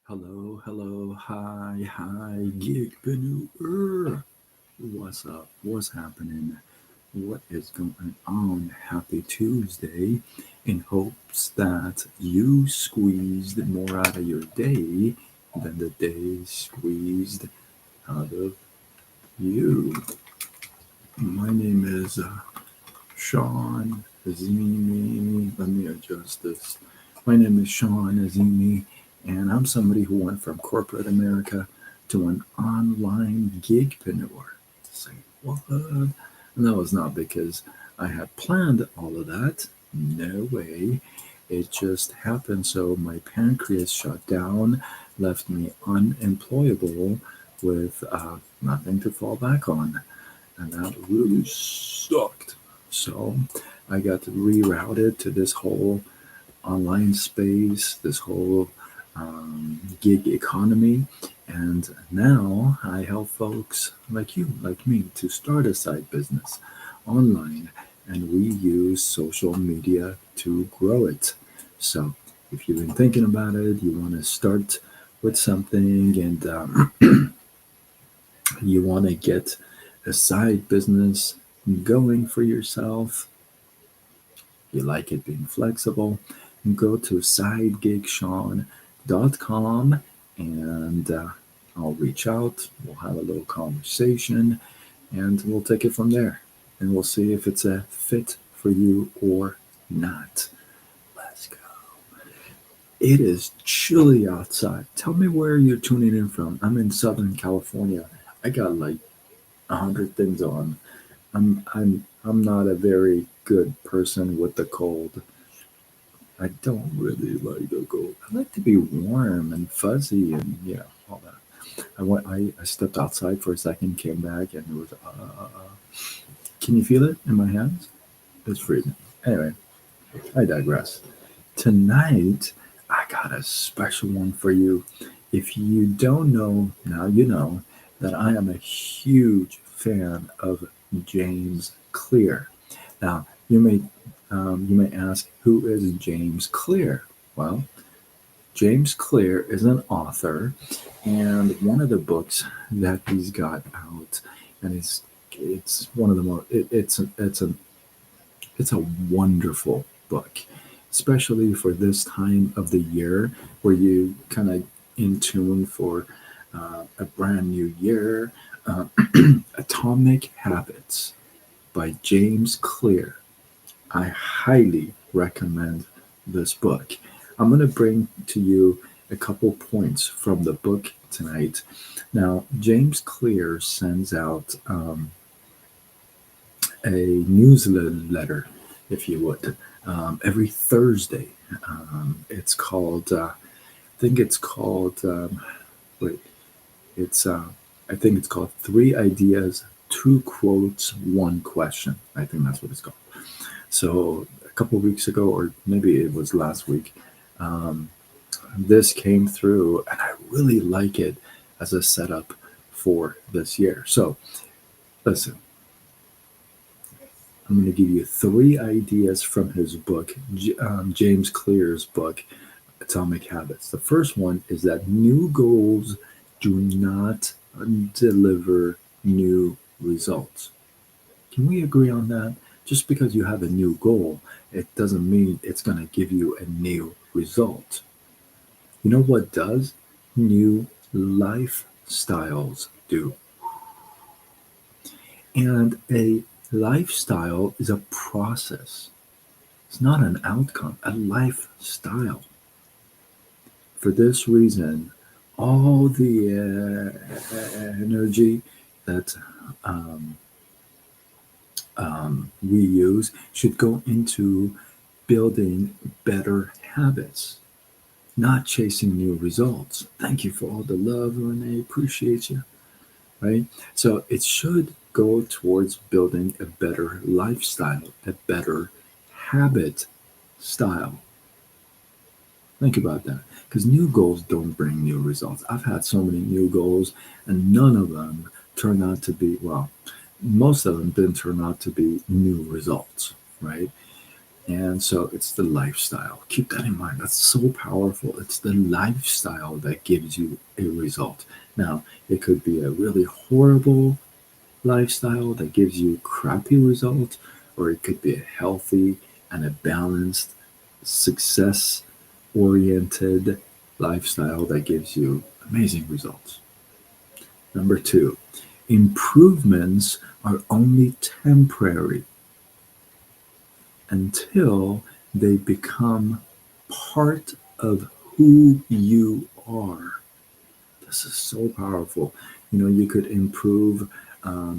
Hello, hello, hi, geekpreneur. What's up? What's happening? What is going on? Happy Tuesday. In hopes that you squeezed more out of your day than the day squeezed out of you. My name is Sean Azimi. Let me adjust this. My name is Sean Azimi, and I'm somebody who went from corporate America to an online gigpreneur. Say what? And that was not because I had planned all of that. No way. It just happened so my pancreas shut down, left me unemployable with nothing to fall back on, and that really sucked. So I got rerouted to this whole online space, this whole gig economy, and now I help folks like you, like me, to start a side business online, and we use social media to grow it. So if you've been thinking about it, you want to start with something, and you want to get a side business going for yourself, you like it being flexible, go to sidegigshawn.com, and I'll reach out. We'll have a little conversation and we'll take it from there. And we'll see if it's a fit for you or not. Let's go. It is chilly outside. Tell me where you're tuning in from. I'm in Southern California. I got like 100 things on. I'm not a very good person with the cold. I don't really like the cold. I like to be warm and fuzzy and all that. I stepped outside for a second, came back, and it was. Can you feel it in my hands? It's freezing. Anyway, I digress. Tonight, I got a special one for you. If you don't know, now you know that I am a huge fan of James Clear. Now, you may ask, who is James Clear? Well, James Clear is an author, and one of the books that he's got out, and it's one of the most it's a wonderful book, especially for this time of the year where you kind of in tune for a brand new year. Uh, Atomic Habits by James Clear. I highly recommend this book. I'm going to bring to you a couple points from the book tonight. Now, James Clear sends out a newsletter, if you would, every Thursday. It's called, I think it's called, wait, it's, I think it's called Three Ideas, Two Quotes, One Question. I think that's what it's called. So a couple of weeks ago, or maybe it was last week, um, this came through, and I really like it as a setup for this year. So listen, I'm going to give you three ideas from his book, James Clear's book, Atomic Habits. The first one is that new goals do not deliver new results. Can we agree on that? Just because you have a new goal, it doesn't mean it's going to give you a new result. You know what does? New lifestyles do. And a lifestyle is a process. It's not an outcome, a lifestyle. For this reason, all the energy that um, we use should go into building better habits, not chasing new results. Thank you for all the love, Renee. Appreciate you. Right? So it should go towards building a better lifestyle, a better habit style. Think about that. Because new goals don't bring new results. I've had so many new goals, and none of them turn out to be, well, most of them didn't turn out to be new results, right? And so it's the lifestyle. Keep that in mind. That's so powerful. It's the lifestyle that gives you a result. Now, it could be a really horrible lifestyle that gives you crappy results, or it could be a healthy and a balanced, success oriented lifestyle that gives you amazing results. Number two, improvements are only temporary until they become part of who you are. This is so powerful. You could improve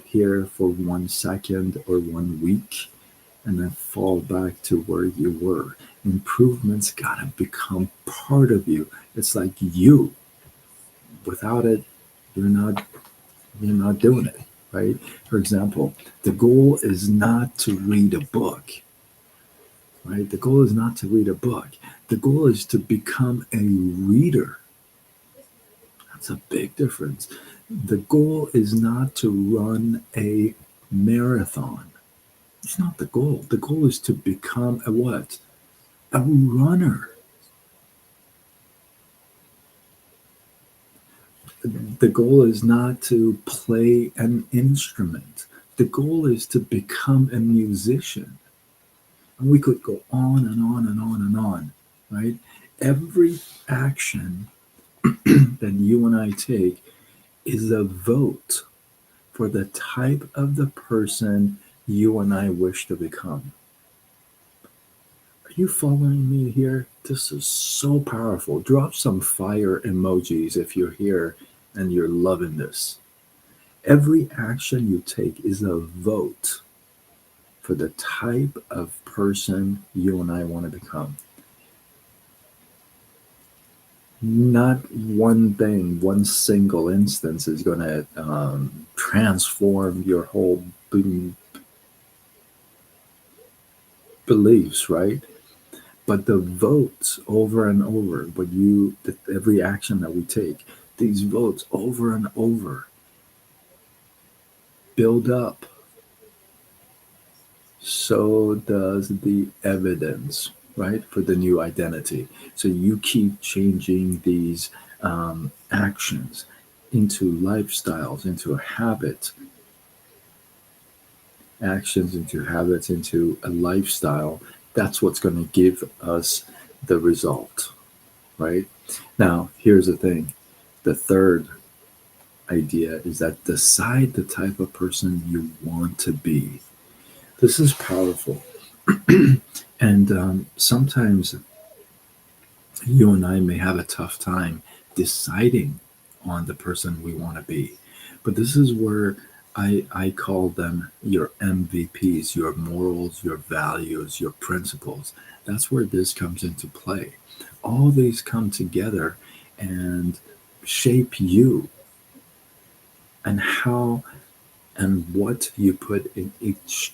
here for 1 second or 1 week and then fall back to where you were. Improvements gotta become part of you. It's like you. Without it, you're not you're not doing it, right? For example, the goal is not to read a book, right? The goal is not to read a book. The goal is to become a reader. That's a big difference. The goal is not to run a marathon. It's not the goal. The goal is to become a what? A runner. The goal is not to play an instrument. The goal is to become a musician. And we could go on and on and on and on, right? Every action that you and I take is a vote for the type of the person you and I wish to become. Are you following me here? This is so powerful. Drop some fire emojis if you're here and you're loving this. Every action you take is a vote for the type of person you and I want to become. Not one thing, one single instance is going to transform your whole beliefs, right? But the votes over and over, every action that we take, these votes over and over build up. So does the evidence, right, for the new identity. So you keep changing these actions into lifestyles, into a habit, actions into habits, into a lifestyle. That's what's going to give us the result, right? Now, here's the thing. The third idea is that decide the type of person you want to be. This is powerful. And sometimes you and I may have a tough time deciding on the person we want to be. But this is where I call them your MVPs, your morals, your values, your principles. That's where this comes into play. All these come together and shape you and how and what you put in each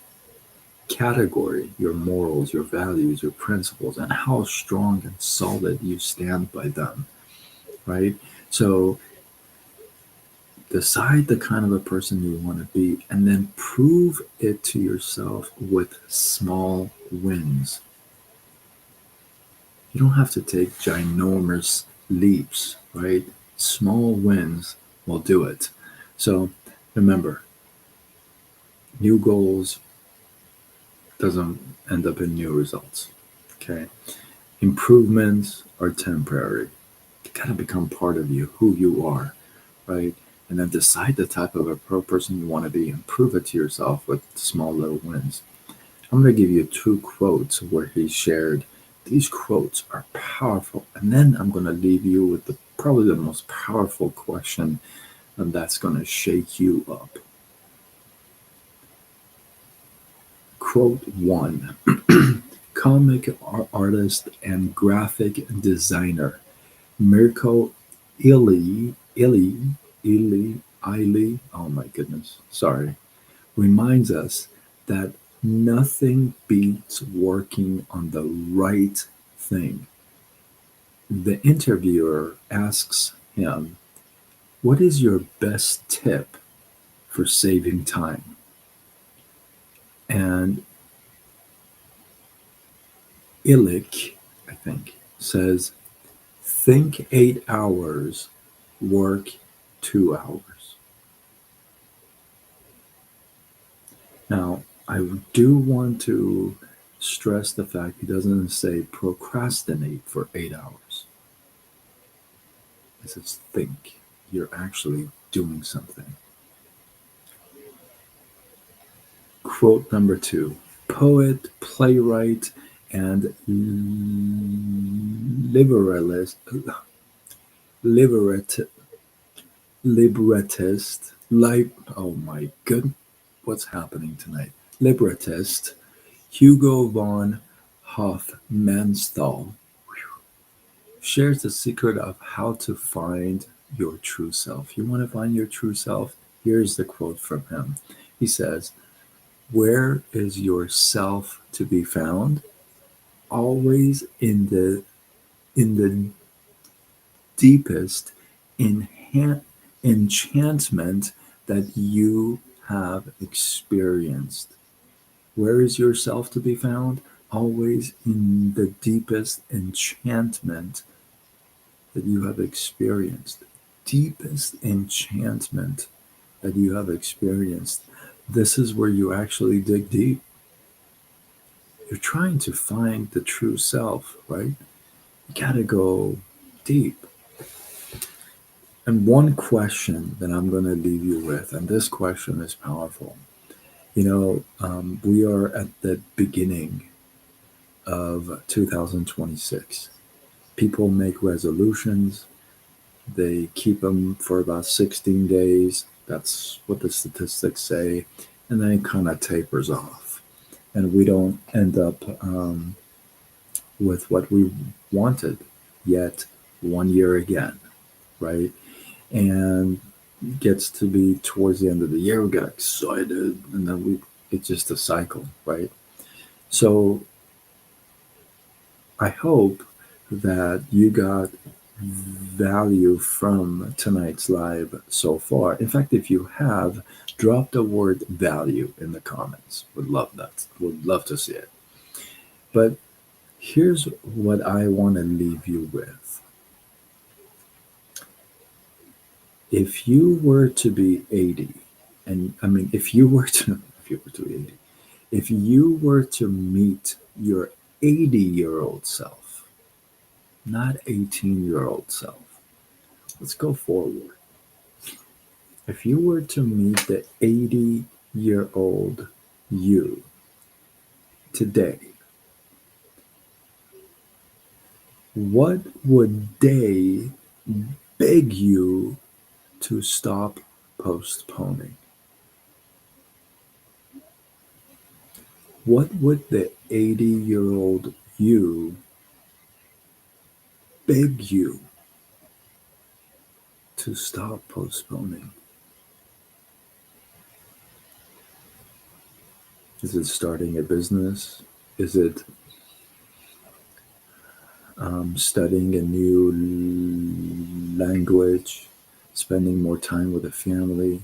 category, your morals, your values, your principles, and how strong and solid you stand by them, right? So decide the kind of a person you want to be and then prove it to yourself with small wins. You don't have to take ginormous leaps, right? Small wins will do it. So remember, new goals doesn't end up in new results. Okay. Improvements are temporary. They gotta become part of you, who you are, right? And then decide the type of a person you want to be and prove it to yourself with small little wins. I'm going to give you two quotes where he shared. These quotes are powerful. And then I'm going to leave you with probably the most powerful question, and that's going to shake you up. Quote one. Comic artist and graphic designer Mirko Illy, oh my goodness, sorry, reminds us that nothing beats working on the right thing. The interviewer asks him, "What is your best tip for saving time?" And Illich, I think, says, think 8 hours, work 2 hours. Now, I do want to stress the fact he doesn't say procrastinate for 8 hours. It says think. You're actually doing something. Quote number 2. Poet, playwright, and liberalist, liberat, librettist, oh my good, what's happening tonight? Librettist Hugo von Hofmannsthal shares the secret of how to find your true self. You want to find your true self? Here's the quote from him. He says, where is your self to be found? Always in the deepest enchantment that you have experienced. Where is yourself to be found? Always in the deepest enchantment that you have experienced. Deepest enchantment that you have experienced. This is where you actually dig deep. You're trying to find the true self, right? You gotta go deep. And one question that I'm going to leave you with, and this question is powerful. We are at the beginning of 2026. People make resolutions, they keep them for about 16 days. That's what the statistics say. And then it kind of tapers off. And we don't end up with what we wanted yet 1 year again, right? And gets to be towards the end of the year, we get excited, and then it's just a cycle, right? So I hope that you got value from tonight's live so far. In fact, if you have, drop the word value in the comments. Would love that. Would love to see it. But here's what I want to leave you with. If you were to be 80, and I mean, if you were to be 80, if you were to meet your 80-year-old self, not 18-year-old self, let's go forward. If you were to meet the 80-year-old you today, what would they beg you to stop postponing? What would the 80-year-old you beg you to stop postponing? Is it starting a business? Is it studying a new language, spending more time with a family,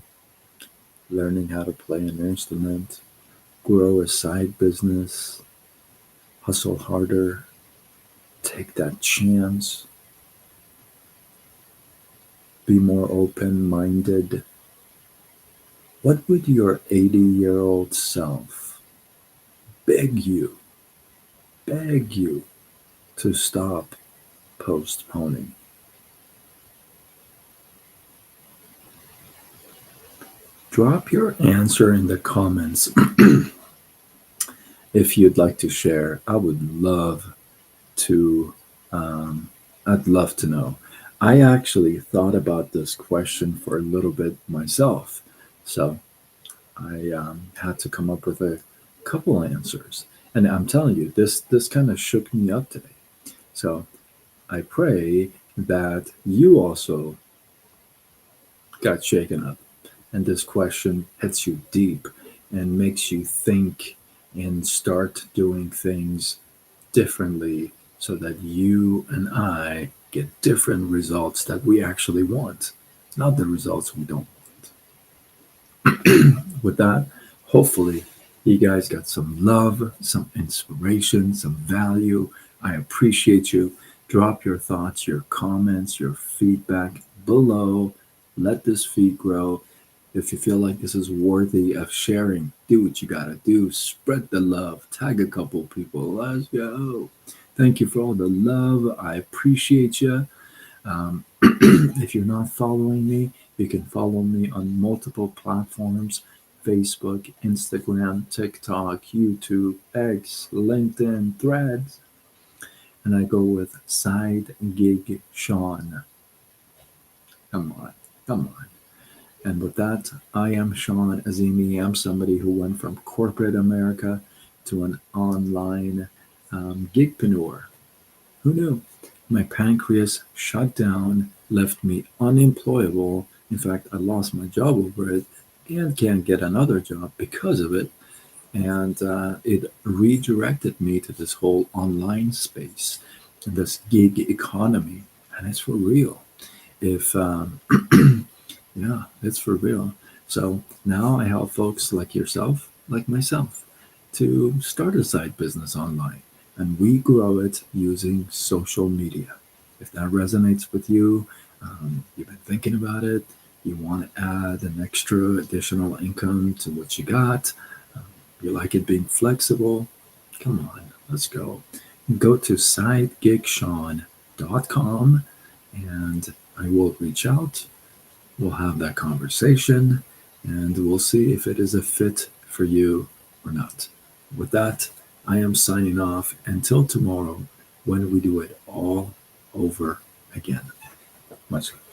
learning how to play an instrument, grow a side business, hustle harder, take that chance, be more open-minded? What would your 80-year-old self beg you to stop postponing? Drop your answer in the comments if you'd like to share. I would love to. I'd love to know. I actually thought about this question for a little bit myself, so I had to come up with a couple answers. And I'm telling you, this kind of shook me up today. So I pray that you also got shaken up and this question hits you deep and makes you think and start doing things differently so that you and I get different results that we actually want, not the results we don't want. With that, hopefully You guys got some love, some inspiration, some value. I appreciate you. Drop your thoughts, your comments, your feedback below. Let this feed grow. If you feel like this is worthy of sharing, do what you gotta do. Spread the love. Tag a couple people. Let's go. Thank you for all the love. I appreciate you. If you're not following me, you can follow me on multiple platforms: Facebook, Instagram, TikTok, YouTube, X, LinkedIn, Threads. And I go with Side Gig Sean. Come on, come on. And with that, I am Sean Azimi. I'm somebody who went from corporate America to an online gigpreneur. Who knew? My pancreas shut down, left me unemployable. In fact, I lost my job over it and can't get another job because of it. And it redirected me to this whole online space, this gig economy. And it's for real. If yeah, it's for real. So now I help folks like yourself, like myself, to start a side business online. And we grow it using social media. If that resonates with you, you've been thinking about it, you want to add an extra additional income to what you got, um, you like it being flexible, come on, let's go. Go to sidegigshawn.com and I will reach out. We'll have that conversation and we'll see if it is a fit for you or not. With that, I am signing off until tomorrow when we do it all over again. Much love.